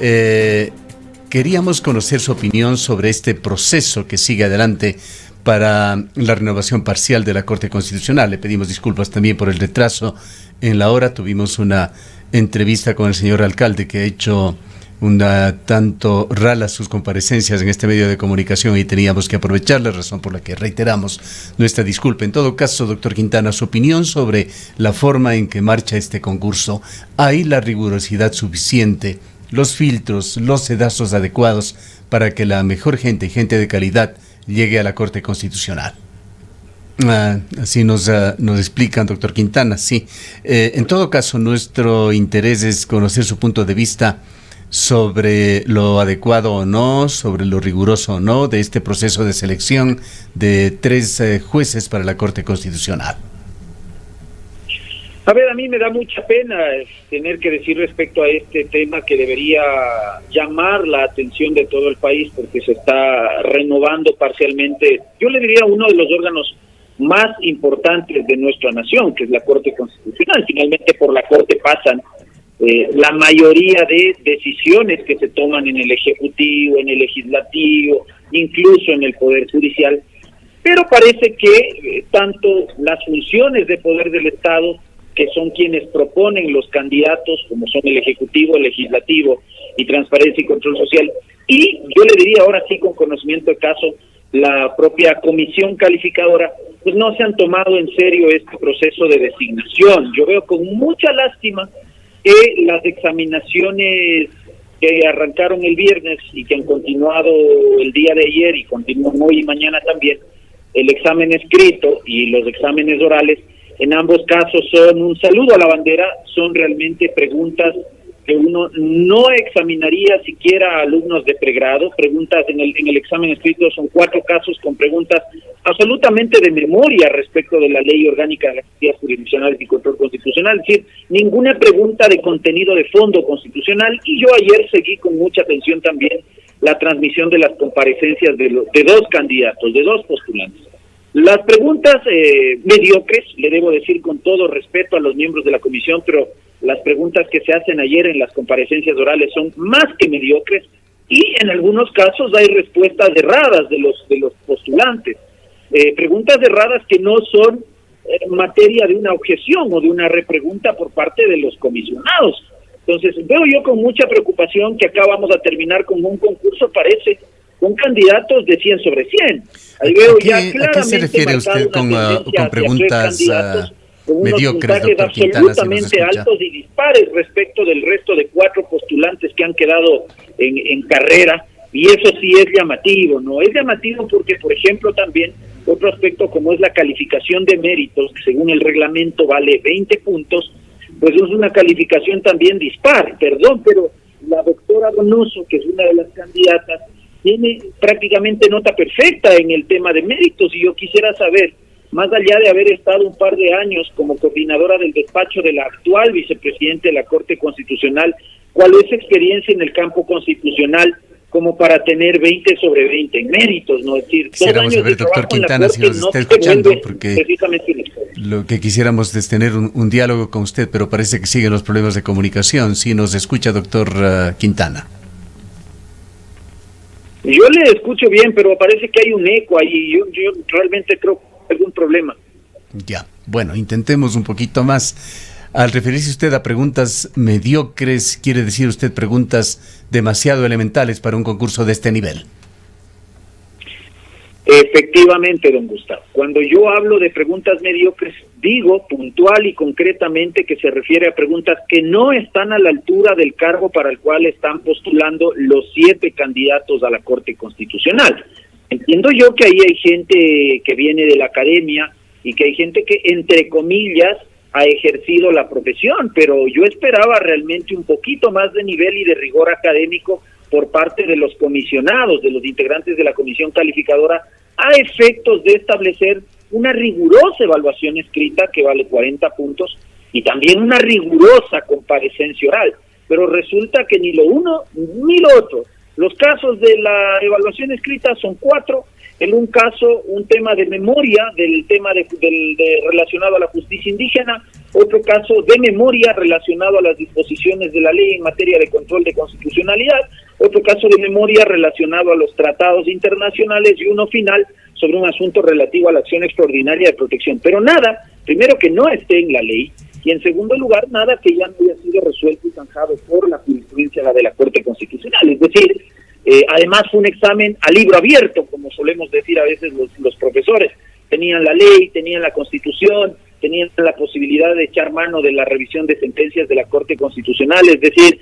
Eh, Queríamos conocer su opinión sobre este proceso que sigue adelante para la renovación parcial de la Corte Constitucional. Le pedimos disculpas también por el retraso en la hora. Tuvimos una entrevista con el señor alcalde que ha hecho una tanto ralas sus comparecencias en este medio de comunicación y teníamos que aprovecharla, razón por la que reiteramos nuestra disculpa. En todo caso, doctor Quintana, su opinión sobre la forma en que marcha este concurso. ¿Hay la rigurosidad suficiente, los filtros, los sedazos adecuados para que la mejor gente y gente de calidad llegue a la Corte Constitucional? Así nos explican, doctor Quintana, sí. En todo caso, nuestro interés es conocer su punto de vista sobre lo adecuado o no, sobre lo riguroso o no de este proceso de selección de 3 jueces para la Corte Constitucional. A ver, a mí me da mucha pena tener que decir respecto a este tema que debería llamar la atención de todo el país porque se está renovando parcialmente, yo le diría, uno de los órganos más importantes de nuestra nación, que es la Corte Constitucional. Finalmente por la Corte pasan la mayoría de decisiones que se toman en el Ejecutivo, en el Legislativo, incluso en el Poder Judicial, pero parece que tanto las funciones de poder del Estado, que son quienes proponen los candidatos, como son el Ejecutivo, el Legislativo y Transparencia y Control Social, y yo le diría ahora sí con conocimiento de caso, la propia comisión calificadora, pues no se han tomado en serio este proceso de designación. Yo veo con mucha lástima que las examinaciones que arrancaron el viernes y que han continuado el día de ayer y continúan hoy y mañana también, el examen escrito y los exámenes orales, en ambos casos son un saludo a la bandera, son realmente preguntas que uno no examinaría siquiera a alumnos de pregrado. Preguntas en el examen escrito son 4 casos con preguntas absolutamente de memoria respecto de la Ley Orgánica de las Garantías Jurisdiccionales y Control Constitucional, es decir, ninguna pregunta de contenido de fondo constitucional. Y yo ayer seguí con mucha atención también la transmisión de las comparecencias de 2 candidatos, de 2 postulantes. Las preguntas mediocres, le debo decir con todo respeto a los miembros de la comisión, pero las preguntas que se hacen ayer en las comparecencias orales son más que mediocres y en algunos casos hay respuestas erradas de los postulantes. Preguntas erradas que no son materia de una objeción o de una repregunta por parte de los comisionados. Entonces veo yo con mucha preocupación que acá vamos a terminar con un concurso, parece, con candidatos de 100 sobre 100. Ahí veo ya claramente ¿a qué se refiere usted con preguntas mediocres, doctor Quintana? Absolutamente altos y dispares respecto del resto de 4 postulantes que han quedado en carrera, y eso sí es llamativo, ¿no? Es llamativo porque, por ejemplo, también otro aspecto como es la calificación de méritos, que según el reglamento vale 20 puntos, pues es una calificación también dispar, perdón, pero la doctora Donoso, que es una de las candidatas, tiene prácticamente nota perfecta en el tema de méritos, y yo quisiera saber, más allá de haber estado un par de años como coordinadora del despacho de la actual vicepresidente de la Corte Constitucional, ¿cuál es su experiencia en el campo constitucional como para tener 20 sobre 20 en méritos? ¿No? Es decir, quisiéramos saber, doctor Quintana, si nos está escuchando, porque lo que quisiéramos es tener un diálogo con usted, pero parece que siguen los problemas de comunicación. Si nos escucha, doctor Quintana. Yo le escucho bien, pero parece que hay un eco ahí. Yo realmente creo que hay algún problema. Ya, bueno, intentemos un poquito más. Al referirse usted a preguntas mediocres, ¿quiere decir usted preguntas demasiado elementales para un concurso de este nivel? Efectivamente, don Gustavo. Cuando yo hablo de preguntas mediocres, digo puntual y concretamente que se refiere a preguntas que no están a la altura del cargo para el cual están postulando los 7 candidatos a la Corte Constitucional. Entiendo yo que ahí hay gente que viene de la academia y que hay gente que, entre comillas, ha ejercido la profesión, pero yo esperaba realmente un poquito más de nivel y de rigor académico por parte de los comisionados, de los integrantes de la comisión calificadora, a efectos de establecer una rigurosa evaluación escrita que vale 40 puntos y también una rigurosa comparecencia oral. Pero resulta que ni lo uno ni lo otro. Los casos de la evaluación escrita son 4 en un caso un tema de memoria del tema relacionado a la justicia indígena, otro caso de memoria relacionado a las disposiciones de la ley en materia de control de constitucionalidad, otro caso de memoria relacionado a los tratados internacionales y uno final sobre un asunto relativo a la acción extraordinaria de protección. Pero nada, primero, que no esté en la ley, y en segundo lugar, nada que ya no haya sido resuelto y zanjado por la jurisprudencia de la Corte Constitucional. Es decir, además fue un examen a libro abierto, como solemos decir a veces los profesores. Tenían la ley, tenían la Constitución, tenían la posibilidad de echar mano de la revisión de sentencias de la Corte Constitucional, es decir,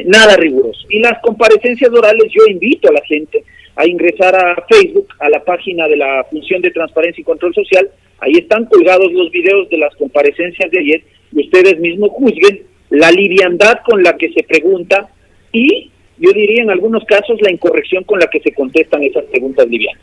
nada riguroso. Y las comparecencias orales, yo invito a la gente a ingresar a Facebook, a la página de la Función de Transparencia y Control Social. Ahí están colgados los videos de las comparecencias de ayer, y ustedes mismos juzguen la liviandad con la que se pregunta y, yo diría en algunos casos, la incorrección con la que se contestan esas preguntas livianas.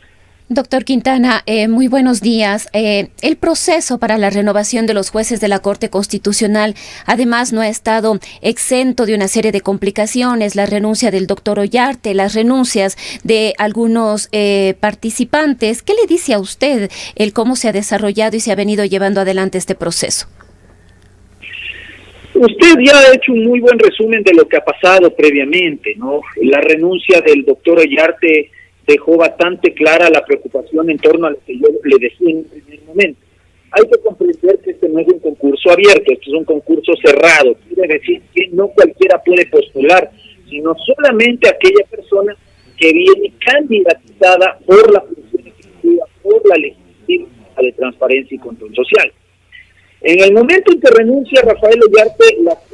Doctor Quintana, muy buenos días. El proceso para la renovación de los jueces de la Corte Constitucional, además, no ha estado exento de una serie de complicaciones: la renuncia del doctor Ollarte, las renuncias de algunos participantes. ¿Qué le dice a usted el cómo se ha desarrollado y se ha venido llevando adelante este proceso? Usted ya ha hecho un muy buen resumen de lo que ha pasado previamente, ¿no? La renuncia del doctor Ollarte dejó bastante clara la preocupación en torno a lo que yo le decía en el primer momento. Hay que comprender que este no es un concurso abierto, este es un concurso cerrado. Quiere decir que no cualquiera puede postular, sino solamente aquella persona que viene candidatizada por la función ejecutiva, por la legislativa de transparencia y control social. En el momento en que renuncia Rafael Ollarte,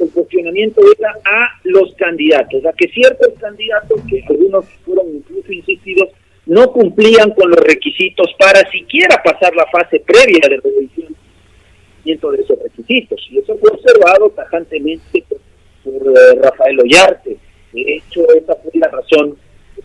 el cuestionamiento era a los candidatos, a que ciertos candidatos, que algunos fueron incluso insistidos, no cumplían con los requisitos para siquiera pasar la fase previa de revisión de esos requisitos. Y eso fue observado tajantemente por Rafael Ollarte. De hecho, esa fue la razón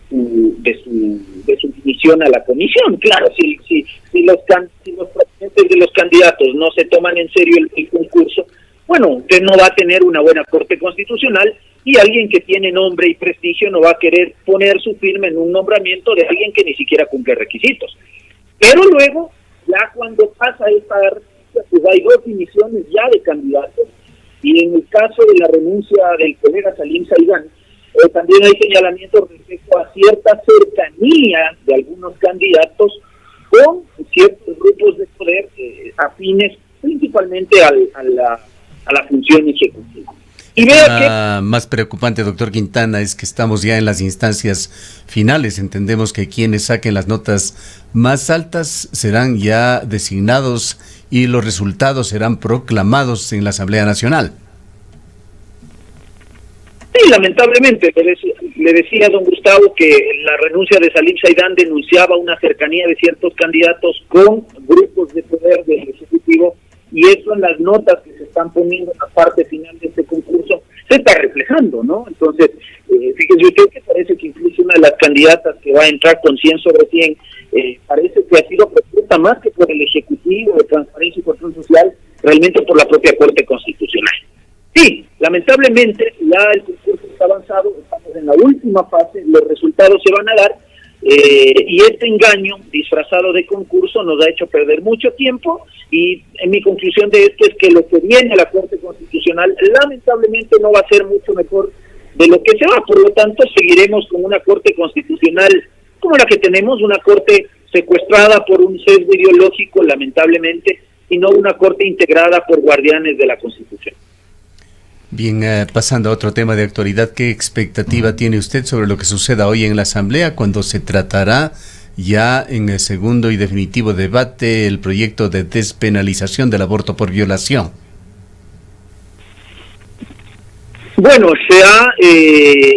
de su dimisión a la comisión. Claro, si los proponentes de los candidatos no se toman en serio el concurso, bueno, usted no va a tener una buena Corte Constitucional, y alguien que tiene nombre y prestigio no va a querer poner su firma en un nombramiento de alguien que ni siquiera cumple requisitos. Pero luego, ya cuando pasa esta renuncia, pues hay dos dimisiones ya de candidatos, y en el caso de la renuncia del colega Salim Saidán, también hay señalamientos respecto a cierta cercanía de algunos candidatos con ciertos grupos de poder afines principalmente a la función ejecutiva. Y vea que más preocupante, doctor Quintana, es que estamos ya en las instancias finales. Entendemos que quienes saquen las notas más altas serán ya designados y los resultados serán proclamados en la Asamblea Nacional. Sí, lamentablemente, le decía a don Gustavo que la renuncia de Salim Saidán denunciaba una cercanía de ciertos candidatos con grupos de poder del Ejecutivo, y eso en las notas que se están poniendo en la parte final de este concurso se está reflejando, ¿no? Entonces, fíjese usted que parece que incluso una de las candidatas que va a entrar con 100 sobre 100, parece que ha sido propuesta más que por el Ejecutivo de Transparencia y Control Social, realmente por la propia Corte Constitucional. Sí, lamentablemente ya el concurso está avanzado, estamos en la última fase, los resultados se van a dar, y este engaño disfrazado de concurso nos ha hecho perder mucho tiempo, y en mi conclusión de esto es que lo que viene a la Corte Constitucional lamentablemente no va a ser mucho mejor de lo que se va. Por lo tanto, seguiremos con una Corte Constitucional como la que tenemos, una Corte secuestrada por un sesgo ideológico, lamentablemente, y no una Corte integrada por guardianes de la Constitución. Bien, pasando a otro tema de actualidad, ¿qué expectativa tiene usted sobre lo que suceda hoy en la Asamblea cuando se tratará ya en el segundo y definitivo debate el proyecto de despenalización del aborto por violación? Bueno, se ha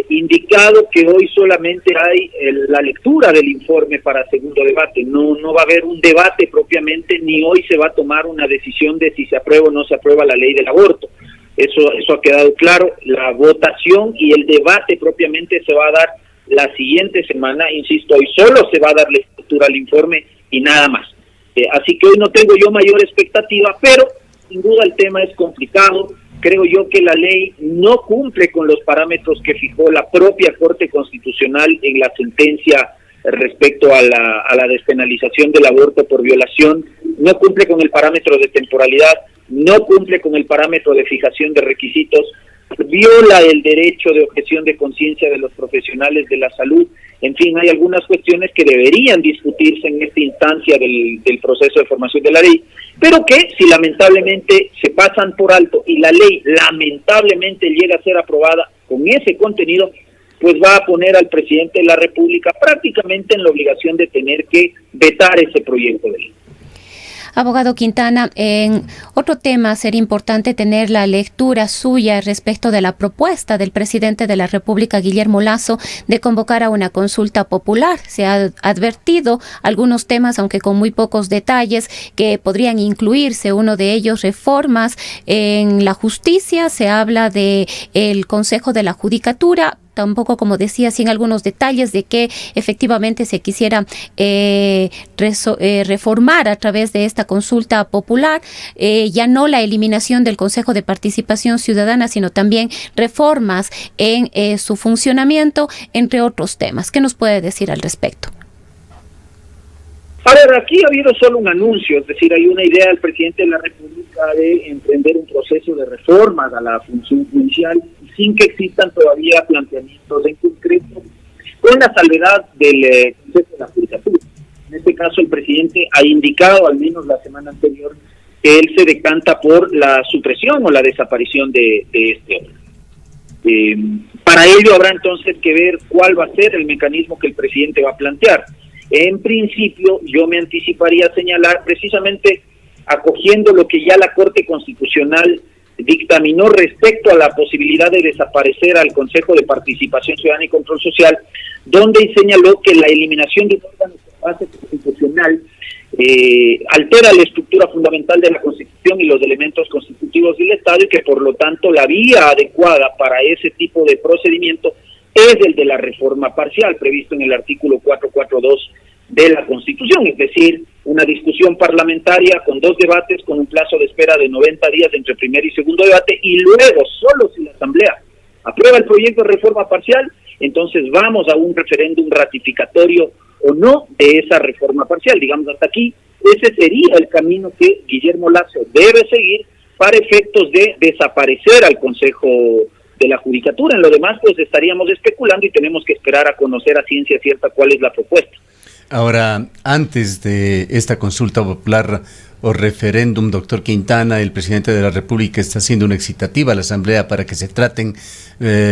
indicado que hoy solamente hay la lectura del informe para segundo debate. No va a haber un debate propiamente, ni hoy se va a tomar una decisión de si se aprueba o no se aprueba la ley del aborto. Eso ha quedado claro. La votación y el debate propiamente se va a dar la siguiente semana. Insisto, hoy solo se va a dar lectura al informe y nada más. Así que hoy no tengo yo mayor expectativa, pero sin duda el tema es complicado. Creo yo que la ley no cumple con los parámetros que fijó la propia Corte Constitucional en la sentencia respecto a la despenalización del aborto por violación, no cumple con el parámetro de temporalidad, no cumple con el parámetro de fijación de requisitos, viola el derecho de objeción de conciencia de los profesionales de la salud. En fin, hay algunas cuestiones que deberían discutirse en esta instancia del proceso de formación de la ley, pero que si lamentablemente se pasan por alto y la ley lamentablemente llega a ser aprobada con ese contenido, pues va a poner al presidente de la República prácticamente en la obligación de tener que vetar ese proyecto de ley. Abogado Quintana, en otro tema sería importante tener la lectura suya respecto de la propuesta del presidente de la República, Guillermo Lasso, de convocar a una consulta popular. Se ha advertido algunos temas, aunque con muy pocos detalles, que podrían incluirse. Uno de ellos, reformas en la justicia. Se habla de el Consejo de la Judicatura. Tampoco, como decía, sin algunos detalles de que efectivamente se quisiera reformar a través de esta consulta popular, ya no la eliminación del Consejo de Participación Ciudadana, sino también reformas en su funcionamiento, entre otros temas. ¿Qué nos puede decir al respecto? A ver, aquí ha habido solo un anuncio, es decir, hay una idea del presidente de la República de emprender un proceso de reformas a la función judicial sin que existan todavía planteamientos en concreto, con la salvedad del Consejo de la Judicatura. En este caso, el presidente ha indicado, al menos la semana anterior, que él se decanta por la supresión o la desaparición de este órgano. Para ello habrá entonces que ver cuál va a ser el mecanismo que el presidente va a plantear. En principio, yo me anticiparía a señalar, precisamente acogiendo lo que ya la Corte Constitucional dictaminó respecto a la posibilidad de desaparecer al Consejo de Participación Ciudadana y Control Social, donde señaló que la eliminación de un órgano con base constitucional altera la estructura fundamental de la Constitución y los elementos constitutivos del Estado, y que por lo tanto la vía adecuada para ese tipo de procedimiento es el de la reforma parcial previsto en el artículo 442 de la Constitución, es decir, una discusión parlamentaria con 2 debates con un plazo de espera de 90 días entre primer y segundo debate, y luego, solo si la Asamblea aprueba el proyecto de reforma parcial, entonces vamos a un referéndum ratificatorio o no de esa reforma parcial. Digamos, hasta aquí, ese sería el camino que Guillermo Lasso debe seguir para efectos de desaparecer al Consejo de la Judicatura. En lo demás, pues estaríamos especulando y tenemos que esperar a conocer a ciencia cierta cuál es la propuesta. Ahora, antes de esta consulta popular o referéndum, doctor Quintana, el presidente de la República está haciendo una excitativa a la Asamblea para que se traten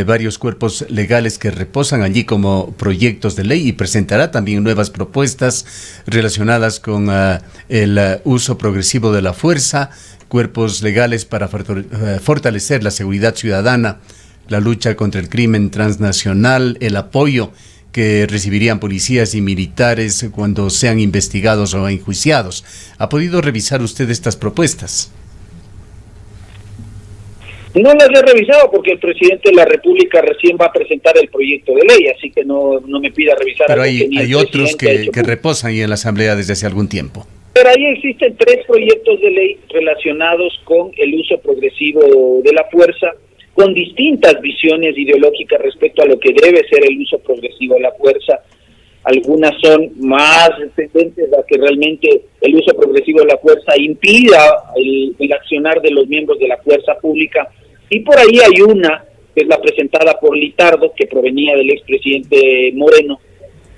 varios cuerpos legales que reposan allí como proyectos de ley, y presentará también nuevas propuestas relacionadas con el uso progresivo de la fuerza, cuerpos legales para fortalecer la seguridad ciudadana, la lucha contra el crimen transnacional, el apoyo que recibirían policías y militares cuando sean investigados o enjuiciados. ¿Ha podido revisar usted estas propuestas? No las he revisado porque el presidente de la República recién va a presentar el proyecto de ley, así que no me pida revisar. Pero hay otros que reposan ahí en la Asamblea desde hace algún tiempo. Pero ahí existen 3 proyectos de ley relacionados con el uso progresivo de la fuerza, con distintas visiones ideológicas respecto a lo que debe ser el uso progresivo de la fuerza. Algunas son más tendentes a que realmente el uso progresivo de la fuerza impida el accionar de los miembros de la fuerza pública, y por ahí hay una, que es la presentada por Litardo, que provenía del expresidente Moreno,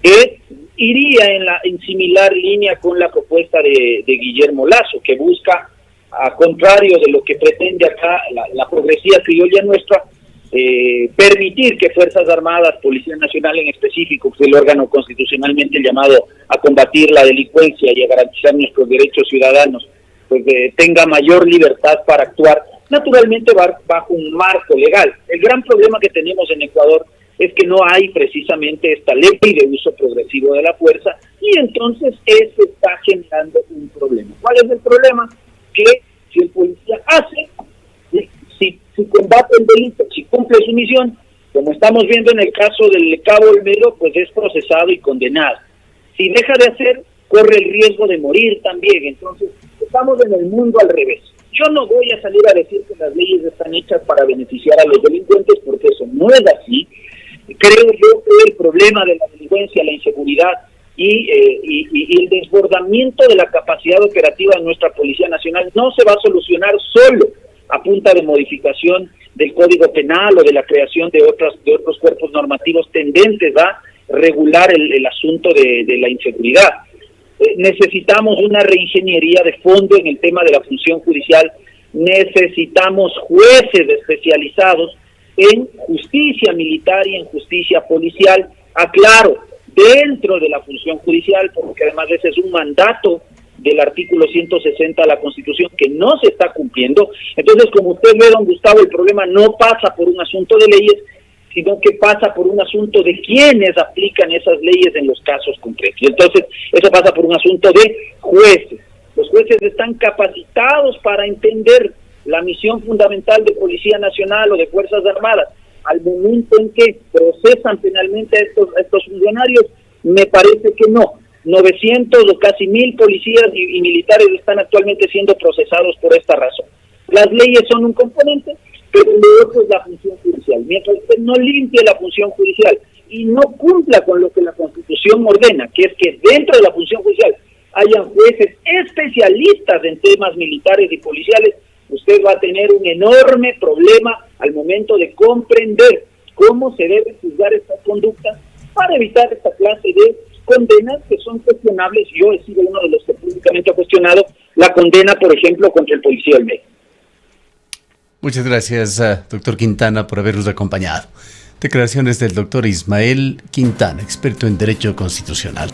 que iría en similar línea con la propuesta de Guillermo Lasso, que busca, a contrario de lo que pretende acá la progresía criolla nuestra, permitir que Fuerzas Armadas, Policía Nacional en específico, que es el órgano constitucionalmente llamado a combatir la delincuencia y a garantizar nuestros derechos ciudadanos, pues tenga mayor libertad para actuar, naturalmente bajo un marco legal. El gran problema que tenemos en Ecuador es que no hay precisamente esta ley de uso progresivo de la fuerza, y entonces eso está generando un problema. ¿Cuál es el problema? Que si el policía si combate el delito, si cumple su misión, como estamos viendo en el caso del Cabo Olmedo, pues es procesado y condenado. Si deja de hacer, corre el riesgo de morir también. Entonces, estamos en el mundo al revés. Yo no voy a salir a decir que las leyes están hechas para beneficiar a los delincuentes, porque eso no es así. Creo yo que el problema problema de la delincuencia, la inseguridad y el desbordamiento de la capacidad operativa de nuestra Policía Nacional no se va a solucionar solo a punta de modificación del Código Penal o de la creación de otros cuerpos normativos tendentes a regular el asunto de la inseguridad. Necesitamos una reingeniería de fondo en el tema de la función judicial, necesitamos jueces especializados en justicia militar y en justicia policial, aclaro, dentro de la función judicial, porque además ese es un mandato del artículo 160 de la Constitución que no se está cumpliendo. Entonces, como usted ve, don Gustavo, el problema no pasa por un asunto de leyes, sino que pasa por un asunto de quienes aplican esas leyes en los casos concretos. Entonces, eso pasa por un asunto de jueces. Los jueces están capacitados para entender la misión fundamental de Policía Nacional o de Fuerzas Armadas. Al momento en que procesan penalmente a estos funcionarios, me parece que no. 900 o casi 1000 policías y militares están actualmente siendo procesados por esta razón. Las leyes son un componente, pero lo otro es la función judicial. Mientras usted no limpie la función judicial y no cumpla con lo que la Constitución ordena, que es que dentro de la función judicial hayan jueces especialistas en temas militares y policiales, usted va a tener un enorme problema al momento de comprender cómo se debe juzgar estas conductas para evitar esta clase de condenas que son cuestionables. Yo he sido uno de los que públicamente ha cuestionado la condena, por ejemplo, contra el policía Olmedo. Muchas gracias, doctor Quintana, por habernos acompañado. Declaraciones del doctor Ismael Quintana, experto en Derecho Constitucional.